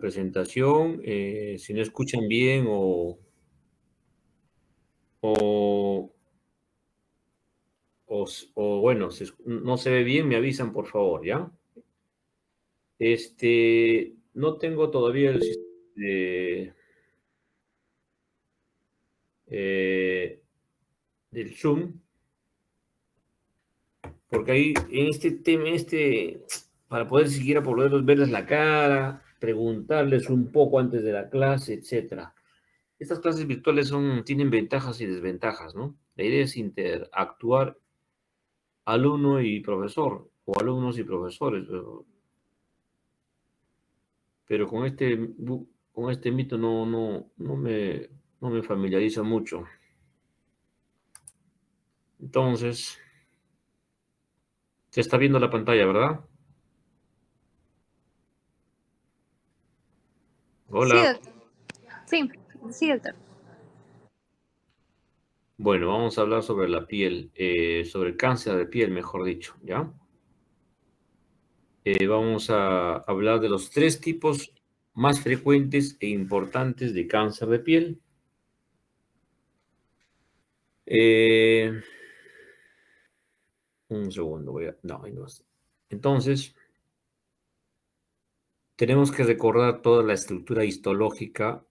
presentación. Si no escuchan bien o, bueno, no se ve bien, me avisan, por favor, ¿ya? No tengo todavía el sistema del Zoom, porque ahí en este tema, para poder siquiera poderlos verles la cara, preguntarles un poco antes de la clase, etcétera. Estas clases virtuales tienen ventajas y desventajas, ¿no? La idea es interactuar alumno y profesor, o alumnos y profesores, pero con este mito no me familiarizo mucho. Entonces, se está viendo la pantalla, ¿verdad? Sí, Hola. doctor. Sí, doctor. Bueno, vamos a hablar sobre la piel, sobre el cáncer de piel, mejor dicho, ¿ya? Vamos a hablar de los 3 tipos más frecuentes e importantes de cáncer de piel. Un segundo, no, ahí no es. Entonces, tenemos que recordar toda la estructura histológica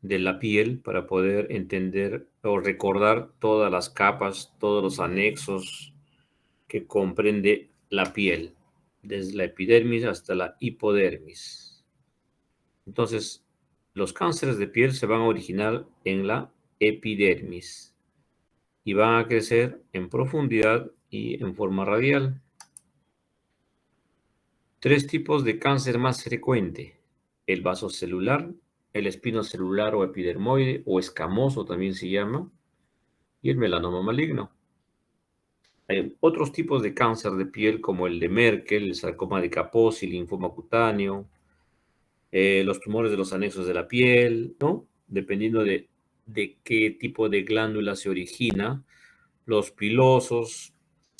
de la piel para poder entender o recordar todas las capas, todos los anexos que comprende la piel, desde la epidermis hasta la hipodermis. Entonces, los cánceres de piel se van a originar en la epidermis y van a crecer en profundidad y en forma radial. 3 tipos de cáncer más frecuente: el vasocelular, el espinocelular o epidermoide o escamoso también se llama, y el melanoma maligno. Hay otros tipos de cáncer de piel como el de Merkel, el sarcoma de Kaposi, el linfoma cutáneo, los tumores de los anexos de la piel, ¿no? Dependiendo de qué tipo de glándula se origina, los pilosos,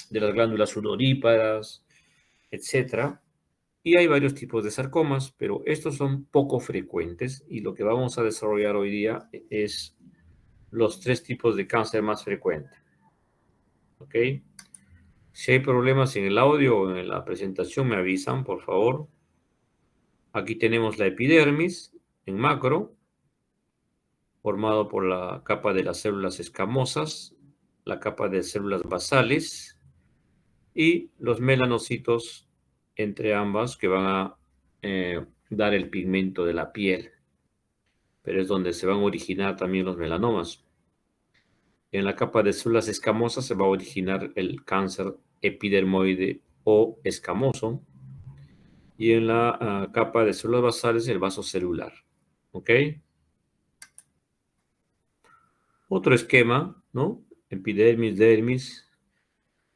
de las glándulas sudoríparas, etcétera. Y hay varios tipos de sarcomas, pero estos son poco frecuentes y lo que vamos a desarrollar hoy día es los 3 tipos de cáncer más frecuentes. ¿Ok? Si hay problemas en el audio o en la presentación, me avisan, por favor. Aquí tenemos la epidermis en macro, formado por la capa de las células escamosas, la capa de células basales y los melanocitos entre ambas que van a dar el pigmento de la piel, pero es donde se van a originar también los melanomas. En la capa de células escamosas se va a originar el cáncer epidermoide o escamoso, y en la capa de células basales el vasocelular. ¿Ok? Otro esquema, ¿no? Epidermis, dermis,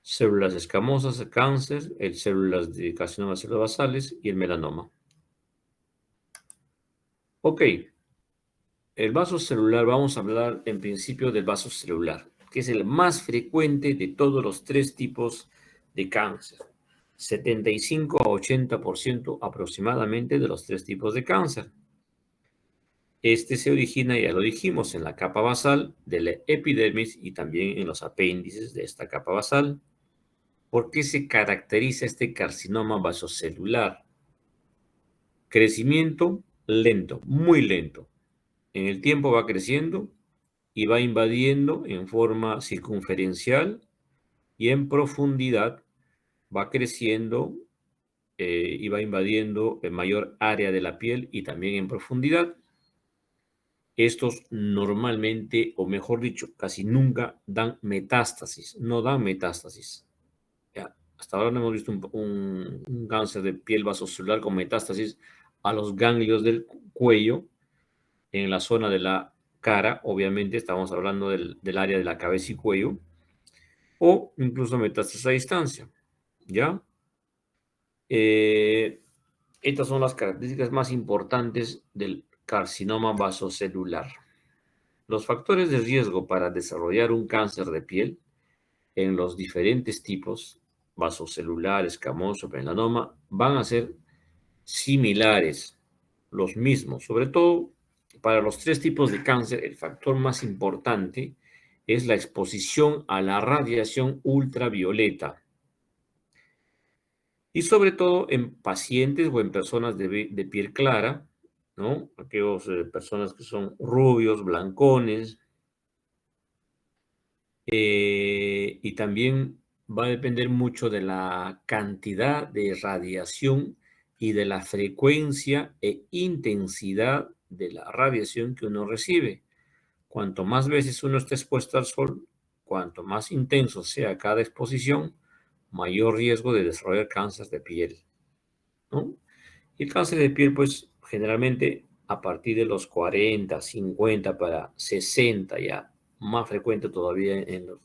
células escamosas, cáncer, el células de carcinoma, células basales y el melanoma. Ok, el vaso celular, vamos a hablar en principio del vaso celular, que es el más frecuente de todos los 3 tipos de cáncer. 75 a 80% aproximadamente de los 3 tipos de cáncer. Este se origina, ya lo dijimos, en la capa basal de la epidermis y también en los apéndices de esta capa basal. ¿Por qué se caracteriza este carcinoma vasocelular? Crecimiento lento, muy lento. En el tiempo va creciendo y va invadiendo en forma circunferencial y en profundidad va creciendo y va invadiendo el mayor área de la piel y también en profundidad. Estos normalmente, o mejor dicho, casi nunca dan metástasis, no dan metástasis. Ya, hasta ahora no hemos visto un cáncer de piel vasocelular con metástasis a los ganglios del cuello, en la zona de la cara, obviamente estamos hablando del área de la cabeza y cuello, o incluso metástasis a distancia, ¿ya? Eh, Estas son las características más importantes del carcinoma vasocelular. Los factores de riesgo para desarrollar un cáncer de piel en los diferentes tipos, vasocelular, escamoso, melanoma, van a ser similares. los mismos. Sobre todo, para los tres tipos de cáncer, el factor más importante es la exposición a la radiación ultravioleta. Y sobre todo en pacientes o en personas de piel clara, ¿no? Aquellas personas que son rubios, blancones, y también va a depender mucho de la cantidad de radiación y de la frecuencia e intensidad de la radiación que uno recibe. Cuanto más veces uno esté expuesto al sol, cuanto más intenso sea cada exposición, mayor riesgo de desarrollar cáncer de piel, ¿no? Y el cáncer de piel, pues generalmente a partir de los 40, 50 para 60, ya más frecuente todavía en los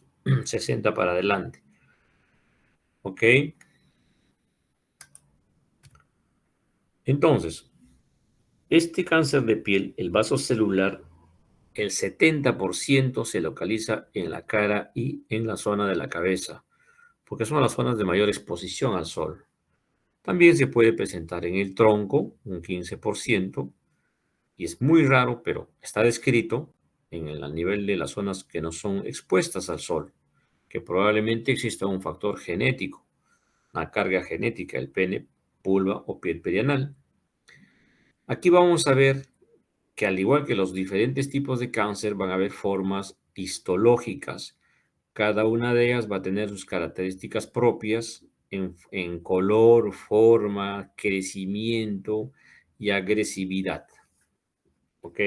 60 para adelante. ¿Ok? Entonces, este cáncer de piel, el vaso celular, el 70% se localiza en la cara y en la zona de la cabeza, porque son las zonas de mayor exposición al sol. También se puede presentar en el tronco, un 15%, y es muy raro, pero está descrito en el nivel de las zonas que no son expuestas al sol, que probablemente exista un factor genético, una carga genética, el pene, vulva o piel perianal. Aquí vamos a ver que al igual que los diferentes tipos de cáncer van a haber formas histológicas. Cada una de ellas va a tener sus características propias en color, forma, crecimiento y agresividad. ¿Ok?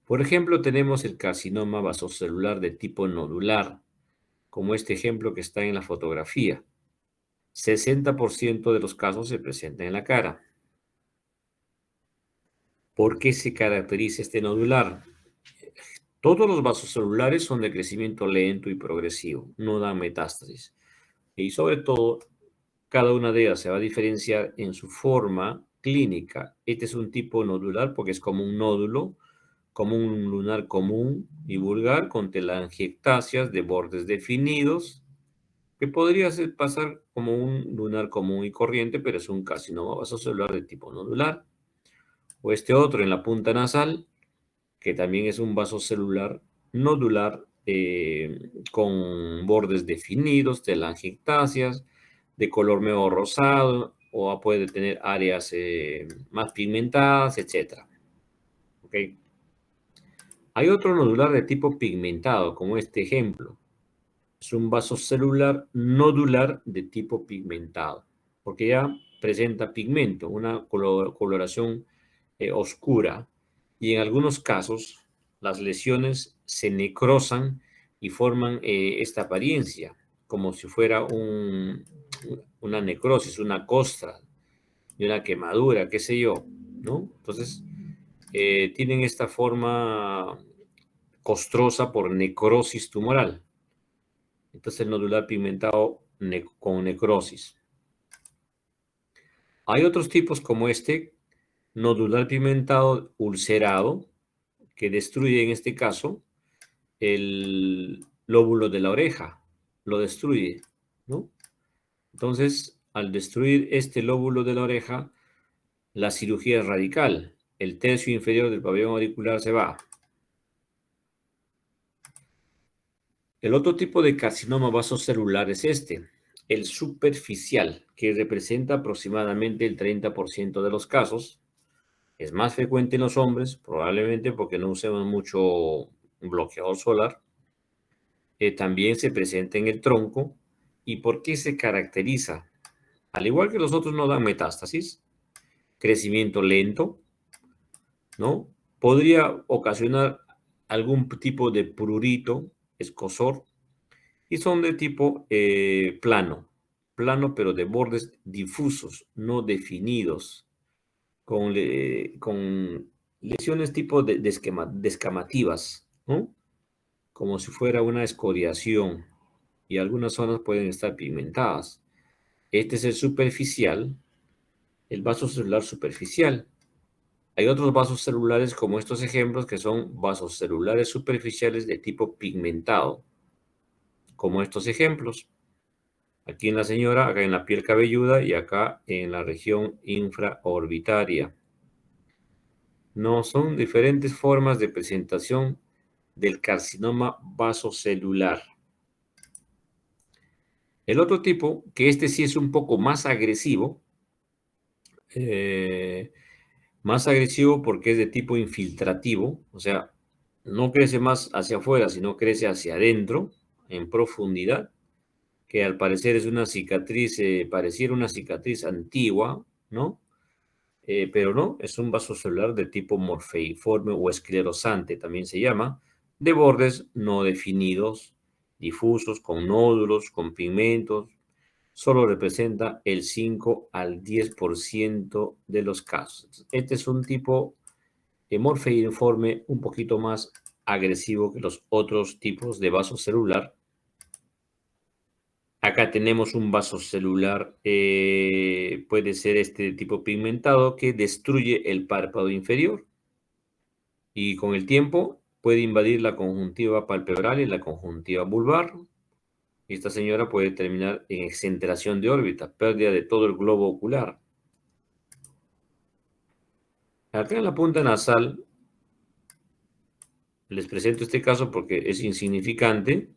Por ejemplo, tenemos el carcinoma vasocelular de tipo nodular, como este ejemplo que está en la fotografía. 60% de los casos se presentan en la cara. ¿Por qué se caracteriza este nodular? Todos los vasos celulares son de crecimiento lento y progresivo, no dan metástasis. Y sobre todo, cada una de ellas se va a diferenciar en su forma clínica. Este es un tipo nodular porque es como un nódulo, como un lunar común y vulgar con telangiectasias de bordes definidos, que podría pasar como un lunar común y corriente, pero es un carcinoma vasocelular de tipo nodular. O este otro en la punta nasal, que también es un vaso celular nodular con bordes definidos, telangiectasias, de color medio rosado, o puede tener áreas más pigmentadas, etc. ¿Ok? Hay otro nodular de tipo pigmentado, como este ejemplo. Es un vaso celular nodular de tipo pigmentado, porque ya presenta pigmento, una coloración oscura, y en algunos casos las lesiones se necrosan y forman esta apariencia, como si fuera una necrosis, una costra de una quemadura, qué sé yo, ¿no? Entonces, tienen esta forma costrosa por necrosis tumoral. Entonces, el nodular pigmentado con necrosis. Hay otros tipos como este, nodular pigmentado ulcerado, que destruye en este caso el lóbulo de la oreja, lo destruye, ¿no? Entonces, al destruir este lóbulo de la oreja, la cirugía es radical. El tercio inferior del pabellón auricular se va. El otro tipo de carcinoma vasocelular es este, el superficial, que representa aproximadamente el 30% de los casos. Es más frecuente en los hombres, probablemente porque no usamos mucho bloqueador solar. También se presenta en el tronco. ¿Y por qué se caracteriza? Al igual que los otros no dan metástasis, crecimiento lento, ¿no? Podría ocasionar algún tipo de prurito, escozor, y son de tipo plano, pero de bordes difusos, no definidos, con lesiones tipo descamativas, ¿no? Como si fuera una escoriación, y algunas zonas pueden estar pigmentadas. Este es el superficial, el vaso celular superficial. Hay otros vasos celulares como estos ejemplos que son vasos celulares superficiales de tipo pigmentado, como estos ejemplos. Aquí en la señora, acá en la piel cabelluda y acá en la región infraorbitaria. No, son diferentes formas de presentación del carcinoma vasocelular. El otro tipo, que este sí es un poco eh, más agresivo porque es de tipo infiltrativo, o sea, no crece más hacia afuera, sino crece hacia adentro, en profundidad, que al parecer es una cicatriz, pareciera una cicatriz antigua, ¿no? Pero no, es un vaso celular de tipo morfeiforme o esclerosante, también se llama, de bordes no definidos, difusos, con nódulos, con pigmentos. Solo representa el 5 al 10% de los casos. Este es un tipo de morfeiforme un poquito más agresivo que los otros tipos de vaso celular. Acá tenemos un vaso celular, puede ser este tipo pigmentado que destruye el párpado inferior y con el tiempo puede invadir la conjuntiva palpebral y la conjuntiva vulvar. Y esta señora puede terminar en exenteración de órbita, pérdida de todo el globo ocular. Acá en la punta nasal les presento este caso porque es insignificante,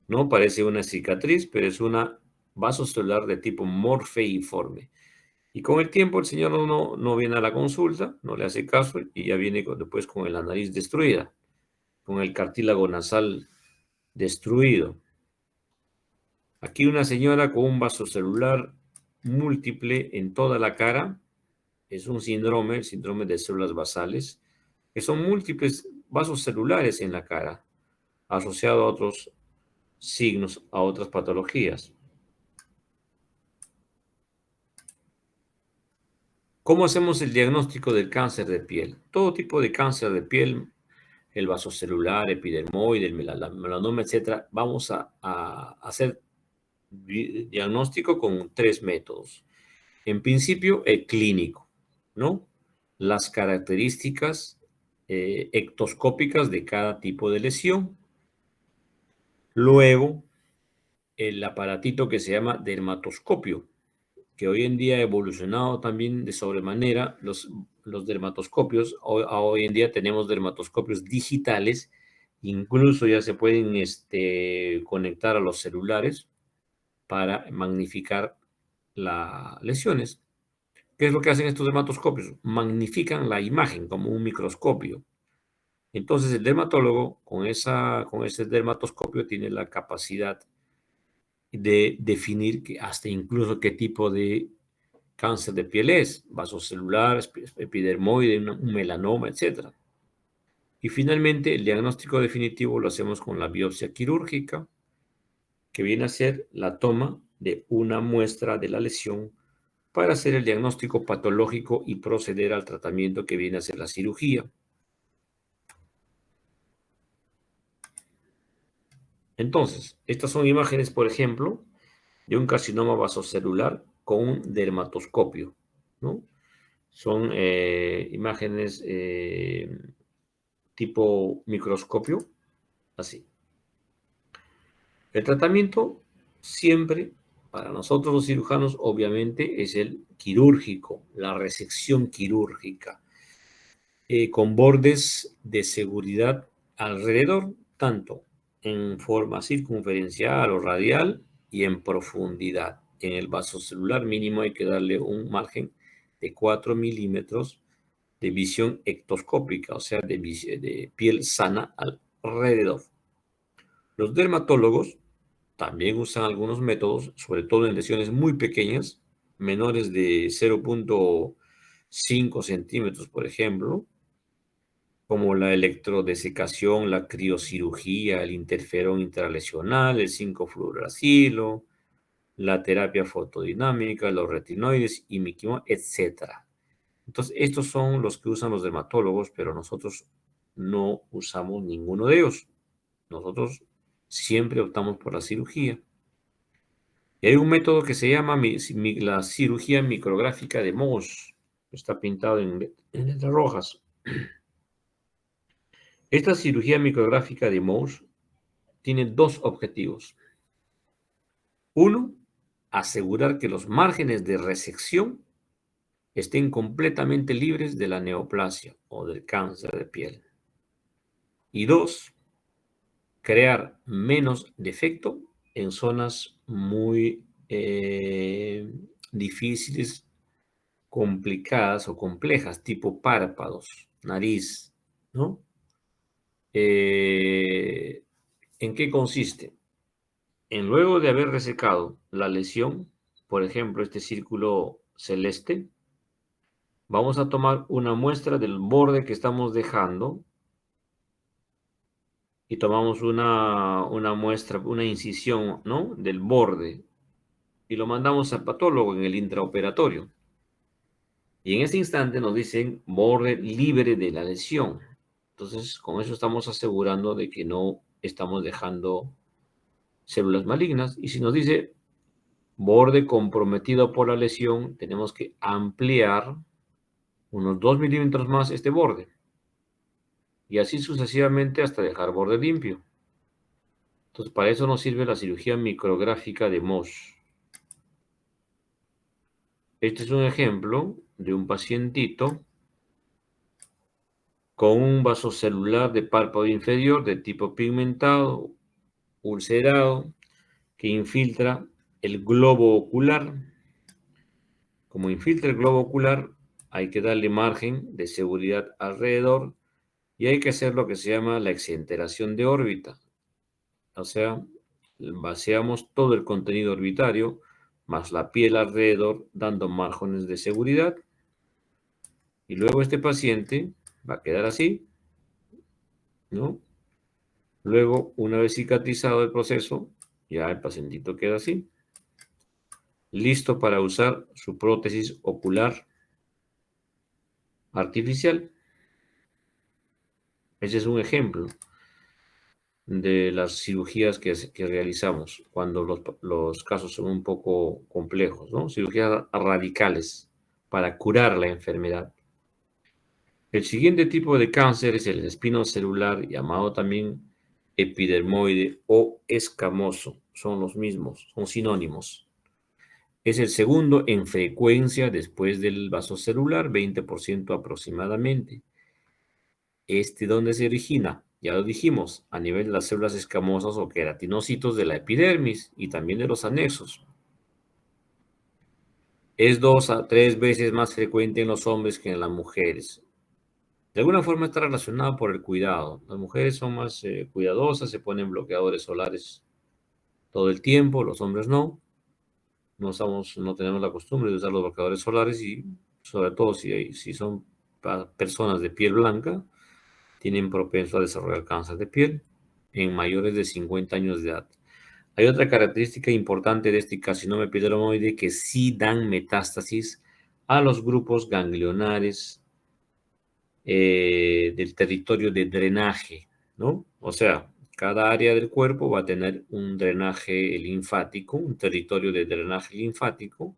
no parece una cicatriz, pero es una vaso celular de tipo morfeiforme. Y con el tiempo el señor no viene a la consulta, no le hace caso y ya viene después con la nariz destruida, con el cartílago nasal destruido. Aquí una señora con un vaso celular múltiple en toda la cara, es un síndrome, el síndrome de células basales, que son múltiples vasos celulares en la cara, asociado a otros signos, a otras patologías. ¿Cómo hacemos el diagnóstico del cáncer de piel? Todo tipo de cáncer de piel, el vasocelular, epidermoide, el melanoma, etcétera, vamos a hacer diagnóstico con 3 métodos. En principio, el clínico, ¿no? Las características ectoscópicas de cada tipo de lesión. Luego, el aparatito que se llama dermatoscopio, que hoy en día ha evolucionado también de sobremanera los dermatoscopios. Hoy en día tenemos dermatoscopios digitales, incluso ya se pueden conectar a los celulares para magnificar las lesiones. ¿Qué es lo que hacen estos dermatoscopios? Magnifican la imagen como un microscopio. Entonces el dermatólogo con ese dermatoscopio tiene la capacidad de definir hasta incluso qué tipo de cáncer de piel es, vasocelular, epidermoide, un melanoma, etc. Y finalmente el diagnóstico definitivo lo hacemos con la biopsia quirúrgica, que viene a ser la toma de una muestra de la lesión para hacer el diagnóstico patológico y proceder al tratamiento que viene a ser la cirugía. Entonces, estas son imágenes, por ejemplo, de un carcinoma vasocelular con un dermatoscopio, ¿no? Son imágenes tipo microscopio, así. El tratamiento siempre, para nosotros los cirujanos, obviamente, es el quirúrgico, la resección quirúrgica, con bordes de seguridad alrededor, tanto en forma circunferencial o radial y en profundidad. En el vasocelular mínimo hay que darle un margen de 4 milímetros de visión ectoscópica, o sea, de piel sana alrededor. Los dermatólogos también usan algunos métodos, sobre todo en lesiones muy pequeñas, menores de 0,5 centímetros, por ejemplo, como la electrodesecación, la criocirugía, el interferón intralesional, el 5-fluoracilo, la terapia fotodinámica, los retinoides y miquimod, etc. Entonces, estos son los que usan los dermatólogos, pero nosotros no usamos ninguno de ellos. Nosotros siempre optamos por la cirugía. Y hay un método que se llama la cirugía micrográfica de Mohs. Está pintado en letras rojas. Esta cirugía micrográfica de Mohs tiene dos objetivos. Uno, asegurar que los márgenes de resección estén completamente libres de la neoplasia o del cáncer de piel. Y 2, crear menos defecto en zonas muy difíciles, complicadas o complejas, tipo párpados, nariz, ¿no? ¿En qué consiste? En luego de haber resecado la lesión, por ejemplo, este círculo celeste, vamos a tomar una muestra del borde que estamos dejando y tomamos una muestra, una incisión, ¿no? Del borde y lo mandamos al patólogo en el intraoperatorio. Y en ese instante nos dicen borde libre de la lesión. Entonces, con eso estamos asegurando de que no estamos dejando células malignas. Y si nos dice borde comprometido por la lesión, tenemos que ampliar unos 2 milímetros más este borde. Y así sucesivamente hasta dejar borde limpio. Entonces, para eso nos sirve la cirugía micrográfica de Mohs. Este es un ejemplo de un pacientito con un vasocelular de párpado inferior de tipo pigmentado, ulcerado, que infiltra el globo ocular. Como infiltra el globo ocular, hay que darle margen de seguridad alrededor y hay que hacer lo que se llama la exenteración de órbita. O sea, vaciamos todo el contenido orbitario más la piel alrededor, dando márgenes de seguridad. Y luego este paciente va a quedar así, ¿no? Luego, una vez cicatrizado el proceso, ya el pacientito queda así, listo para usar su prótesis ocular artificial. Ese es un ejemplo de las cirugías que realizamos cuando los casos son un poco complejos, ¿no? Cirugías radicales para curar la enfermedad. El siguiente tipo de cáncer es el espinocelular, llamado también epidermoide o escamoso. Son los mismos, son sinónimos. Es el segundo en frecuencia después del vasocelular, 20% aproximadamente. ¿Dónde se origina? Ya lo dijimos, a nivel de las células escamosas o queratinocitos de la epidermis y también de los anexos. Es 2 a 3 veces más frecuente en los hombres que en las mujeres. De alguna forma está relacionado por el cuidado. Las mujeres son más cuidadosas, se ponen bloqueadores solares todo el tiempo, los hombres no. No tenemos la costumbre de usar los bloqueadores solares y sobre todo si son personas de piel blanca, tienen propenso a desarrollar cáncer de piel en mayores de 50 años de edad. Hay otra característica importante de este carcinoma epidermoide que sí dan metástasis a los grupos ganglionares del territorio de drenaje, ¿no? O sea, cada área del cuerpo va a tener un drenaje linfático, un territorio de drenaje linfático,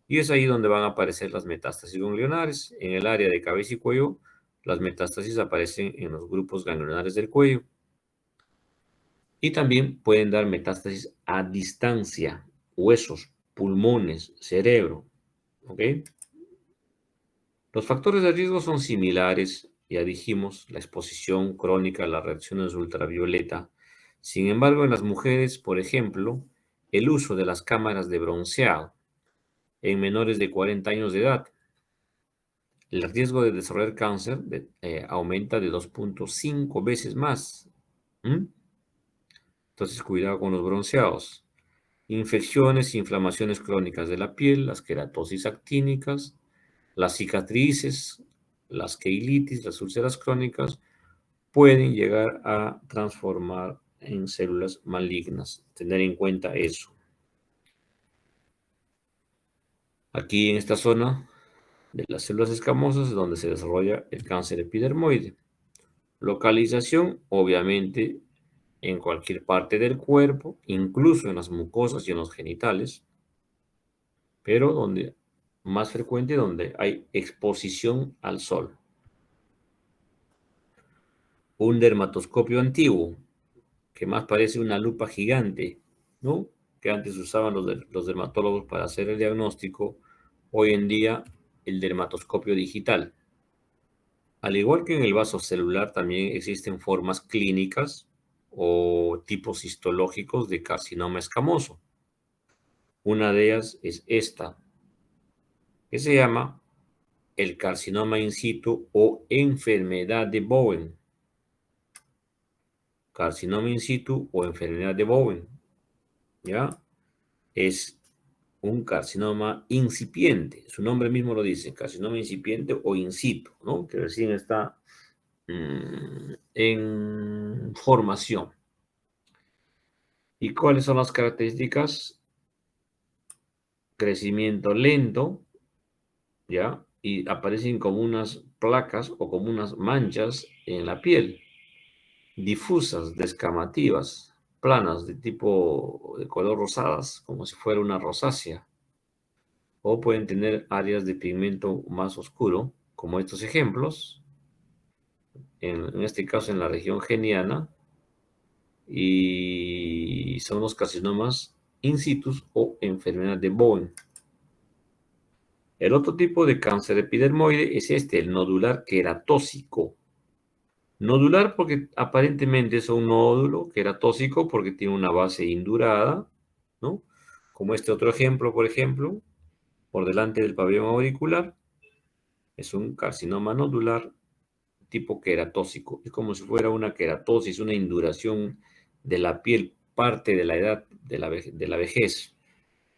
y es ahí donde van a aparecer las metástasis ganglionares. En el área de cabeza y cuello, las metástasis aparecen en los grupos ganglionares del cuello. Y también pueden dar metástasis a distancia, huesos, pulmones, cerebro, ¿ok? Los factores de riesgo son similares, ya dijimos, la exposición crónica a las reacciones ultravioleta. Sin embargo, en las mujeres, por ejemplo, el uso de las cámaras de bronceado en menores de 40 años de edad, el riesgo de desarrollar cáncer aumenta de 2.5 veces más. ¿Mm? Entonces, cuidado con los bronceados. Infecciones e inflamaciones crónicas de la piel, las queratosis actínicas, las cicatrices, las queilitis, las úlceras crónicas, pueden llegar a transformar en células malignas. Tener en cuenta eso. Aquí en esta zona de las células escamosas es donde se desarrolla el cáncer epidermoide. Localización, obviamente, en cualquier parte del cuerpo, incluso en las mucosas y en los genitales, pero donde más frecuente donde hay exposición al sol. Un dermatoscopio antiguo, que más parece una lupa gigante, ¿no? Que antes usaban los dermatólogos para hacer el diagnóstico, hoy en día el dermatoscopio digital. Al igual que en el vaso celular, también existen formas clínicas o tipos histológicos de carcinoma escamoso. Una de ellas es esta, que se llama el carcinoma in situ o enfermedad de Bowen. Carcinoma in situ o enfermedad de Bowen, ¿ya? Es un carcinoma incipiente. Su nombre mismo lo dice, carcinoma incipiente o in situ, ¿no? Que recién está en formación. ¿Y cuáles son las características? Crecimiento lento, ¿ya? Y aparecen como unas placas o como unas manchas en la piel, difusas, descamativas, planas de tipo de color rosadas, como si fuera una rosácea. O pueden tener áreas de pigmento más oscuro, como estos ejemplos, en este caso en la región geniana, y son los carcinomas in situ o enfermedad de Bowen. El otro tipo de cáncer epidermoide es este, el nodular queratóxico. Nodular porque aparentemente es un nódulo queratóxico porque tiene una base indurada, ¿no? Como este otro ejemplo, por ejemplo, por delante del pabellón auricular, es un carcinoma nodular tipo queratóxico. Es como si fuera una queratosis, una induración de la piel, parte de la edad de la vejez,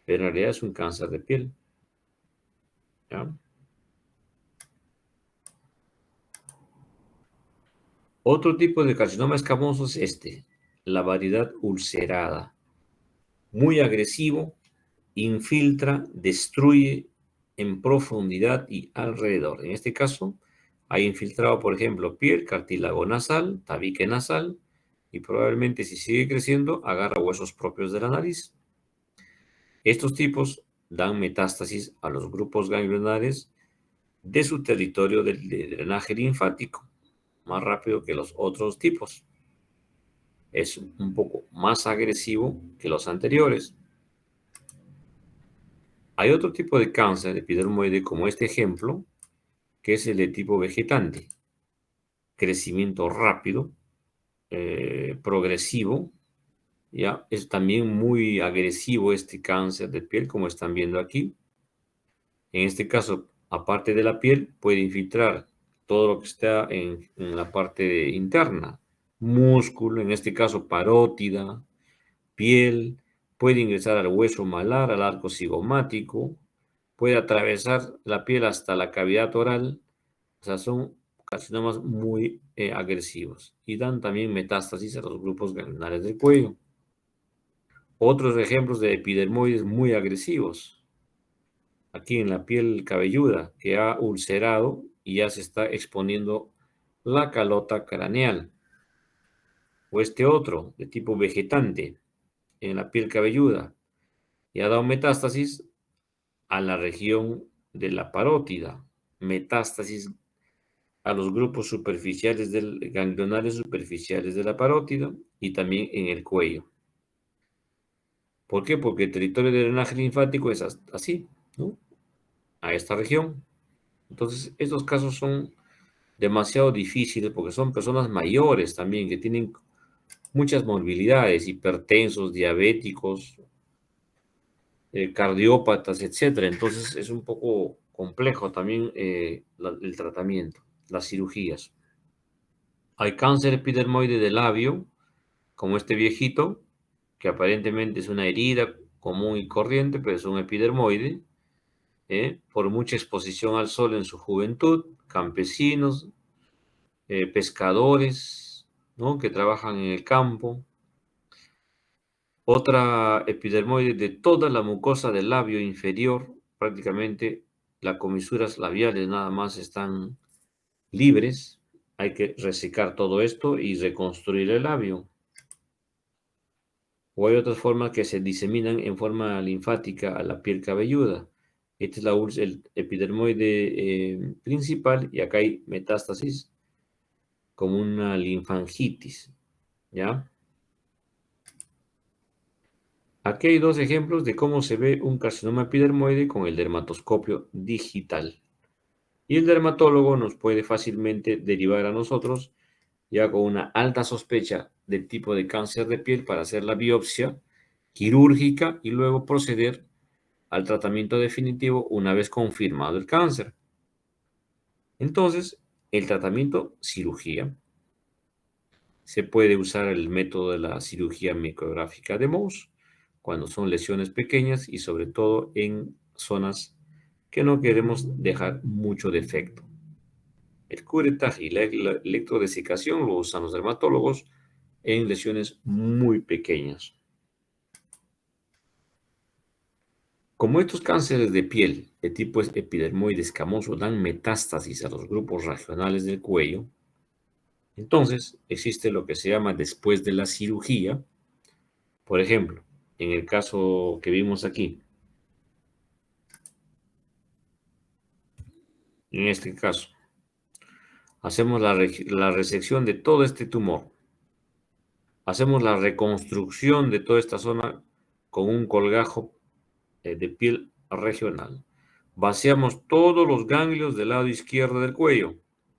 pero en realidad es un cáncer de piel, ¿ya? Otro tipo de carcinoma escamoso es este, la variedad ulcerada. Muy agresivo, infiltra, destruye en profundidad y alrededor. En este caso, hay infiltrado, por ejemplo, piel, cartílago nasal, tabique nasal, y probablemente si sigue creciendo, agarra huesos propios de la nariz. Estos tipos dan metástasis a los grupos ganglionares de su territorio de drenaje linfático, más rápido que los otros tipos. Es un poco más agresivo que los anteriores. Hay otro tipo de cáncer epidermoide como este ejemplo, que es el de tipo vegetante. Crecimiento rápido, progresivo, ¿ya? Es también muy agresivo este cáncer de piel, como están viendo aquí. En este caso, aparte de la piel, puede infiltrar todo lo que está en la parte interna. Músculo, en este caso parótida, piel, puede ingresar al hueso malar, al arco cigomático, puede atravesar la piel hasta la cavidad oral. O sea, son carcinomas muy agresivos y dan también metástasis a los grupos ganglionares del cuello. Otros ejemplos de epidermoides muy agresivos. Aquí en la piel cabelluda que ha ulcerado y ya se está exponiendo la calota craneal. O este otro de tipo vegetante en la piel cabelluda y ha dado metástasis a la región de la parótida, metástasis a los grupos superficiales ganglionares superficiales de la parótida y también en el cuello. ¿Por qué? Porque el territorio de drenaje linfático es así, ¿no? A esta región. Entonces, estos casos son demasiado difíciles porque son personas mayores también que tienen muchas morbilidades, hipertensos, diabéticos, cardiópatas, etcétera. Entonces es un poco complejo también el tratamiento, las cirugías. Hay cáncer epidermoide del labio, como este viejito, que aparentemente es una herida común y corriente, pero es un epidermoide, por mucha exposición al sol en su juventud, campesinos, pescadores, ¿no? Que trabajan en el campo. Otra epidermoide de toda la mucosa del labio inferior, prácticamente las comisuras labiales nada más están libres. Hay que resecar todo esto y reconstruir el labio. O hay otras formas que se diseminan en forma linfática a la piel cabelluda. Este es el epidermoide principal y acá hay metástasis como una linfangitis, ¿ya? Aquí hay dos ejemplos de cómo se ve un carcinoma epidermoide con el dermatoscopio digital. Y el dermatólogo nos puede fácilmente derivar a nosotros ya con una alta sospecha del tipo de cáncer de piel para hacer la biopsia quirúrgica y luego proceder al tratamiento definitivo una vez confirmado el cáncer. Entonces, el tratamiento cirugía. Se puede usar el método de la cirugía micrográfica de Mohs cuando son lesiones pequeñas y sobre todo en zonas que no queremos dejar mucho defecto. El curettage y la electrodesicación lo usan los dermatólogos en lesiones muy pequeñas. Como estos cánceres de piel de tipo epidermoide escamoso dan metástasis a los grupos regionales del cuello, entonces existe lo que se llama después de la cirugía. Por ejemplo, en el caso que vimos aquí, en este caso, hacemos la resección de todo este tumor, hacemos la reconstrucción de toda esta zona con un colgajo de piel regional. Vaciamos todos los ganglios del lado izquierdo del cuello,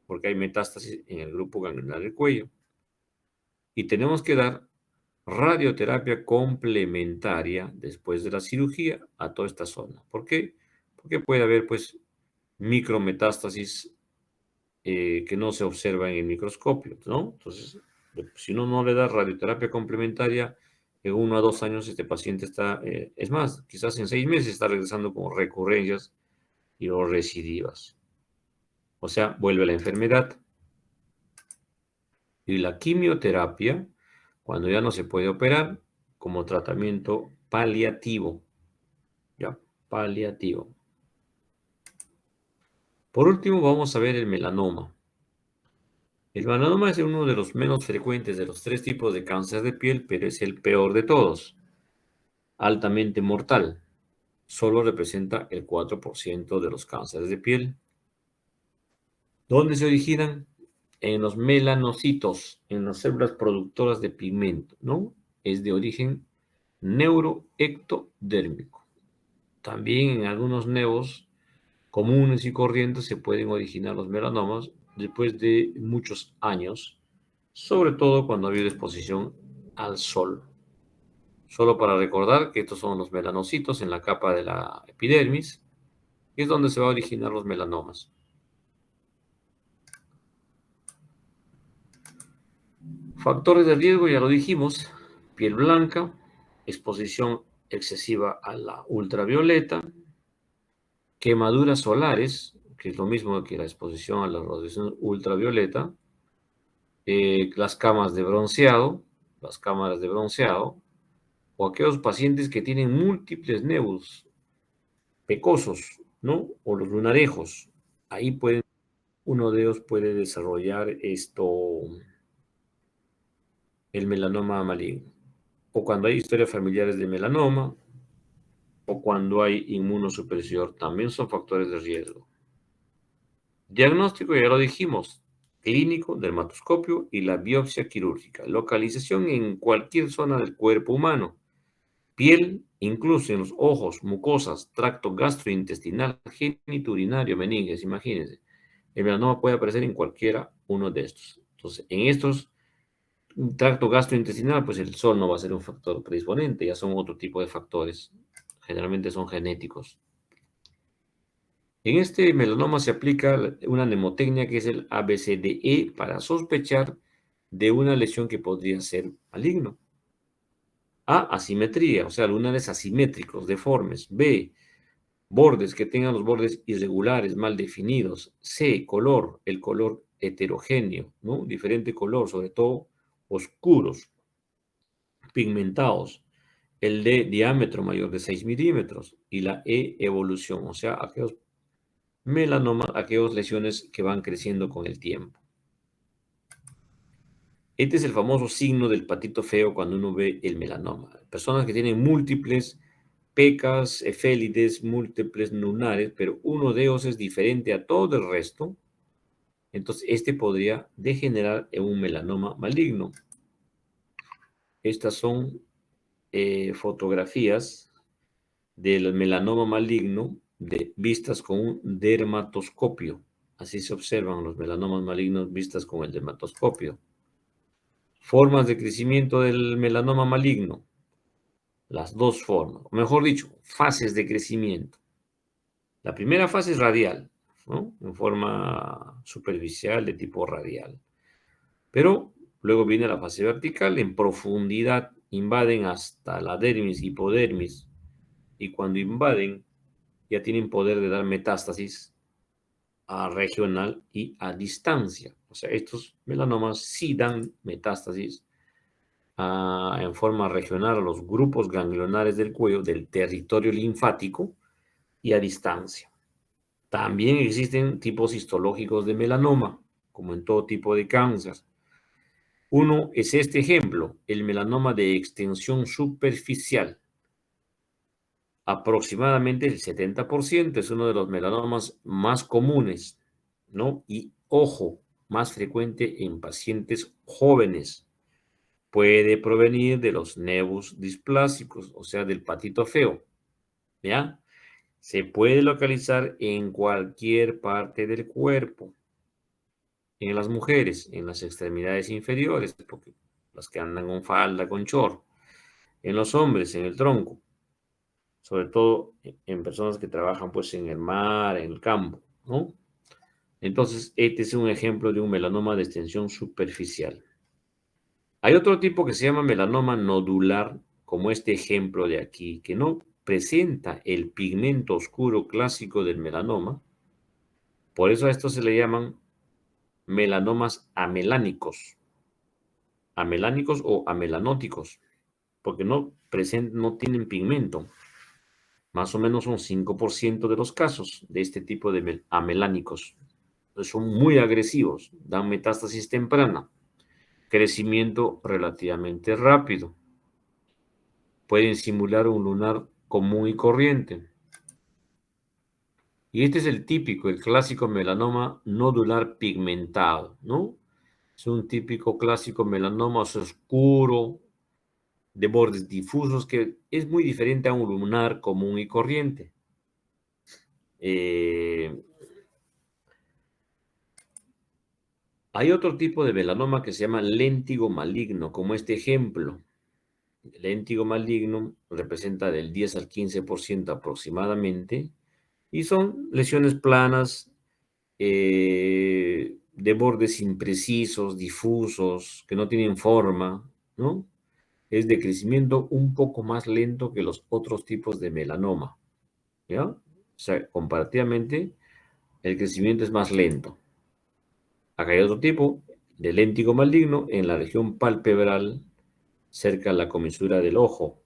porque hay metástasis en el grupo ganglionar del cuello. Y tenemos que dar radioterapia complementaria después de la cirugía a toda esta zona. ¿Por qué? Porque puede haber, pues, micrometástasis que no se observa en el microscopio, ¿no? Entonces, si uno no le da radioterapia complementaria, en 1 a 2 años este paciente está, es más, quizás en 6 meses está regresando con recurrencias y o recidivas. O sea, vuelve la enfermedad. Y la quimioterapia, cuando ya no se puede operar, como tratamiento paliativo. Ya, paliativo. Por último, vamos a ver el melanoma. El melanoma es uno de los menos frecuentes de los 3 tipos de cáncer de piel, pero es el peor de todos. Altamente mortal. Solo representa el 4% de los cánceres de piel. ¿Dónde se originan? En los melanocitos, en las células productoras de pigmento, ¿no? Es de origen neuroectodérmico. También en algunos nevos comunes y corrientes se pueden originar los melanomas después de muchos años, sobre todo cuando ha habido exposición al sol. Solo para recordar que estos son los melanocitos en la capa de la epidermis, y es donde se van a originar los melanomas. Factores de riesgo, ya lo dijimos: piel blanca, exposición excesiva a la ultravioleta, quemaduras solares, que es lo mismo que la exposición a la radiación ultravioleta, las cámaras de bronceado, o aquellos pacientes que tienen múltiples nevos pecosos, ¿no? O los lunarejos. Ahí uno de ellos puede desarrollar el melanoma maligno. O cuando hay historias familiares de melanoma, o cuando hay inmunosupresión, también son factores de riesgo. Diagnóstico, ya lo dijimos: clínico, dermatoscopio y la biopsia quirúrgica. Localización en cualquier zona del cuerpo humano. Piel, incluso en los ojos, mucosas, tracto gastrointestinal, genitourinario, meninges, imagínense. El melanoma puede aparecer en cualquiera uno de estos. Entonces, en estos tracto gastrointestinal, pues el sol no va a ser un factor predisponente, ya son otro tipo de factores. Generalmente son genéticos. En este melanoma se aplica una mnemotecnia que es el ABCDE para sospechar de una lesión que podría ser maligno. A, asimetría, o sea, lunares asimétricos, deformes. B, bordes, que tengan los bordes irregulares, mal definidos. C, color, el color heterogéneo, ¿no? Diferente color, sobre todo oscuros, pigmentados. El D, diámetro mayor de 6 milímetros. Y la E, evolución, o sea, aquellos melanomas, aquellas lesiones que van creciendo con el tiempo. Este es el famoso signo del patito feo cuando uno ve el melanoma. Personas que tienen múltiples pecas, efélides, múltiples lunares, pero uno de ellos es diferente a todo el resto. Entonces, este podría degenerar en un melanoma maligno. Estas son fotografías del melanoma maligno vistas con un dermatoscopio. Así se observan los melanomas malignos vistas con el dermatoscopio. Formas de crecimiento del melanoma maligno. Las dos formas, o mejor dicho, fases de crecimiento. La primera fase es radial, ¿no? En forma superficial de tipo radial. Pero luego viene la fase vertical, en profundidad, invaden hasta la dermis, hipodermis, y cuando invaden ya tienen poder de dar metástasis a regional y a distancia. O sea, estos melanomas sí dan metástasis en forma regional a los grupos ganglionares del cuello, del territorio linfático y a distancia. También existen tipos histológicos de melanoma, como en todo tipo de cáncer. Uno es este ejemplo, el melanoma de extensión superficial. Aproximadamente el 70% es uno de los melanomas más comunes, ¿no? Y ojo, más frecuente en pacientes jóvenes. Puede provenir de los nevus displásicos, o sea, del patito feo, ¿ya? Se puede localizar en cualquier parte del cuerpo. En las mujeres, en las extremidades inferiores, porque las que andan con falda, con short. En los hombres, en el tronco. Sobre todo en personas que trabajan pues en el mar, en el campo, ¿no? Entonces, este es un ejemplo de un melanoma de extensión superficial. Hay otro tipo que se llama melanoma nodular, como este ejemplo de aquí, que no presenta el pigmento oscuro clásico del melanoma. Por eso a esto se le llaman melanomas amelánicos. Amelánicos o amelanóticos, porque no tienen pigmento. Más o menos un 5% de los casos de este tipo de amelánicos. Son muy agresivos, dan metástasis temprana, crecimiento relativamente rápido. Pueden simular un lunar común y corriente. Y este es el típico, el clásico melanoma nodular pigmentado, ¿no? Es un típico clásico melanoma oscuro, de bordes difusos, que es muy diferente a un lunar común y corriente. Hay otro tipo de melanoma que se llama léntigo maligno, como este ejemplo. El léntigo maligno representa del 10 al 15% aproximadamente y son lesiones planas de bordes imprecisos, difusos, que no tienen forma, ¿no? Es de crecimiento un poco más lento que los otros tipos de melanoma, ¿ya? O sea, comparativamente, el crecimiento es más lento. Acá hay otro tipo de léntigo maligno en la región palpebral, cerca de la comisura del ojo.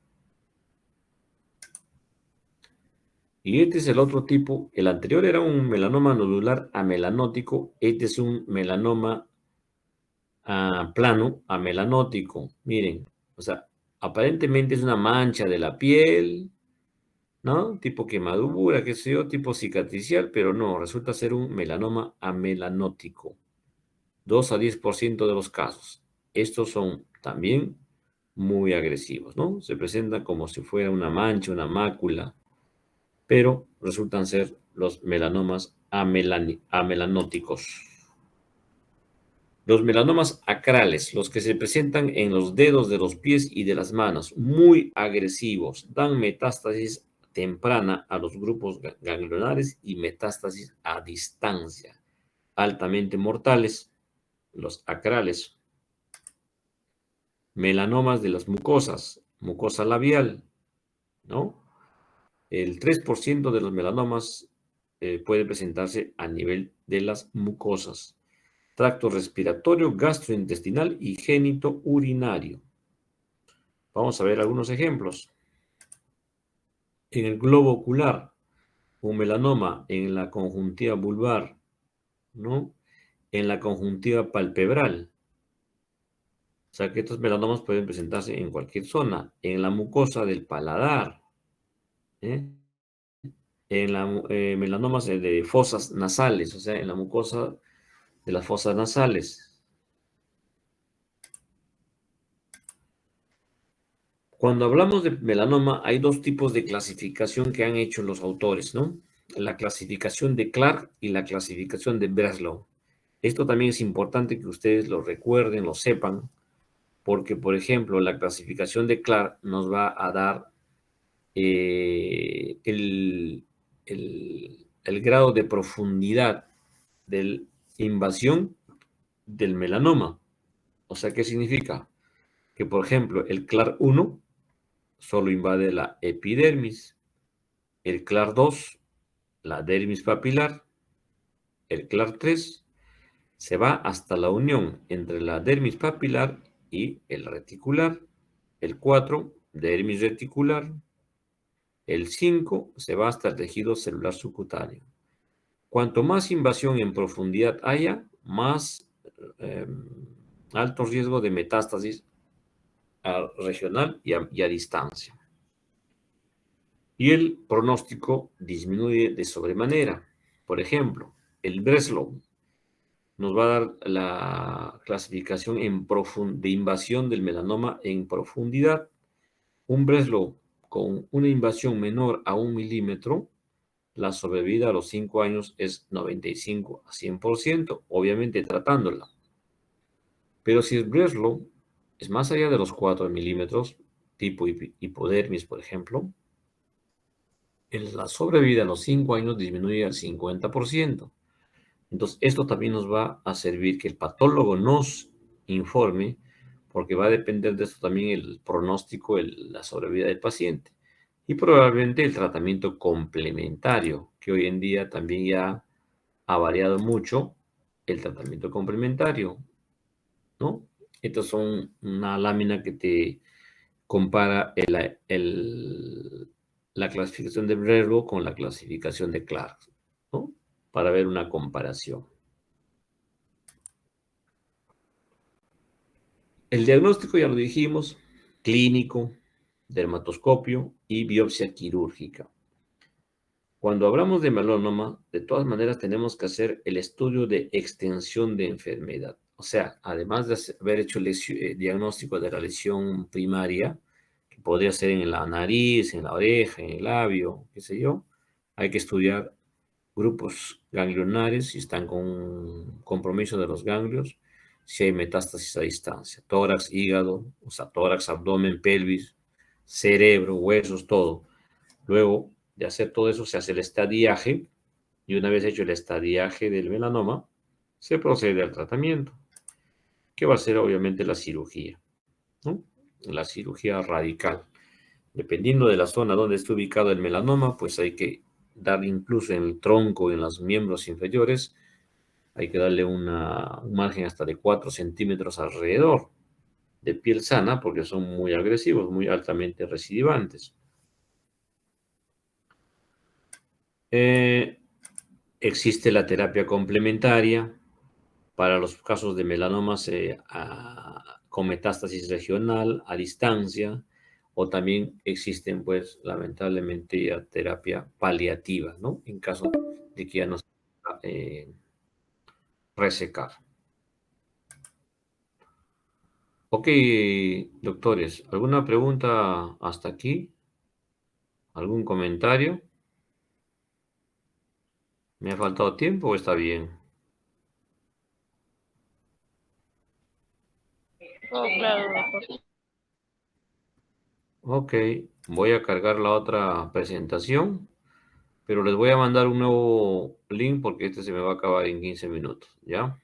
Y este es el otro tipo. El anterior era un melanoma nodular amelanótico. Este es un melanoma plano amelanótico. Miren, o sea, aparentemente es una mancha de la piel, ¿no? Tipo quemadura, qué sé yo, tipo cicatricial, pero no, resulta ser un melanoma amelanótico. 2 a 10% de los casos. Estos son también muy agresivos, ¿no? Se presentan como si fuera una mancha, una mácula, pero resultan ser los melanomas amelanóticos. Los melanomas acrales, los que se presentan en los dedos de los pies y de las manos, muy agresivos, dan metástasis temprana a los grupos ganglionares y metástasis a distancia, altamente mortales. Los acrales, melanomas de las mucosas, mucosa labial, ¿no? El 3% de los melanomas puede presentarse a nivel de las mucosas. Tracto respiratorio, gastrointestinal y génito urinario. Vamos a ver algunos ejemplos. En el globo ocular, un melanoma en la conjuntiva vulvar, ¿no? En la conjuntiva palpebral. O sea que estos melanomas pueden presentarse en cualquier zona. En la mucosa del paladar, ¿eh? En la melanomas de fosas nasales, o sea, en la mucosa de las fosas nasales. Cuando hablamos de melanoma, hay dos tipos de clasificación que han hecho los autores, ¿no? la clasificación de Clark y la clasificación de Breslow. Esto también es importante que ustedes lo recuerden, lo sepan, porque, por ejemplo, la clasificación de Clark nos va a dar el grado de profundidad de la invasión del melanoma. O sea, ¿qué significa? Que, por ejemplo, el CLAR1 solo invade la epidermis, el CLAR2 la dermis papilar, el CLAR3 se va hasta la unión entre la dermis papilar y el reticular, el 4 dermis reticular, el 5 se va hasta el tejido celular subcutáneo. Cuanto más invasión en profundidad haya, más alto riesgo de metástasis regional y a distancia. Y el pronóstico disminuye de sobremanera. Por ejemplo, el Breslow nos va a dar la clasificación de invasión del melanoma en profundidad. Un Breslow con una invasión menor a 1 milímetro, la sobrevida a los 5 años es 95 a 100%, obviamente tratándola. Pero si el Breslow es más allá de los 4 milímetros, tipo hipodermis, por ejemplo, la sobrevida a los 5 años disminuye al 50%. Entonces, esto también nos va a servir que el patólogo nos informe, porque va a depender de esto también el pronóstico, la sobrevida del paciente. Y probablemente el tratamiento complementario, que hoy en día también ya ha variado mucho el tratamiento complementario, ¿no? Estas son una lámina que te compara la clasificación de Breslow con la clasificación de Clark, ¿no? Para ver una comparación. El diagnóstico ya lo dijimos, clínico, dermatoscopio y biopsia quirúrgica. Cuando hablamos de melanoma, de todas maneras tenemos que hacer el estudio de extensión de enfermedad. O sea, además de haber hecho el diagnóstico de la lesión primaria, que podría ser en la nariz, en la oreja, en el labio, qué sé yo, hay que estudiar grupos ganglionares, si están con compromiso de los ganglios, si hay metástasis a distancia, tórax, hígado, o sea, tórax, abdomen, pelvis, cerebro, huesos, todo. Luego de hacer todo eso, se hace el estadiaje, y una vez hecho el estadiaje del melanoma, se procede al tratamiento, que va a ser obviamente la cirugía, ¿no? La cirugía radical. Dependiendo de la zona donde esté ubicado el melanoma, pues hay que darle incluso en el tronco, en los miembros inferiores, hay que darle un margen hasta de 4 centímetros alrededor de piel sana, porque son muy agresivos, muy altamente recidivantes. Existe la terapia complementaria para los casos de melanomas con metástasis regional, a distancia, o también existen, pues, lamentablemente, terapia paliativa, ¿no? En caso de que ya no se pueda resecar. Ok, doctores, ¿alguna pregunta hasta aquí? ¿Algún comentario? ¿Me ha faltado tiempo o está bien? Oh, claro, doctor. Ok, voy a cargar la otra presentación, pero les voy a mandar un nuevo link porque este se me va a acabar en 15 minutos, ¿ya?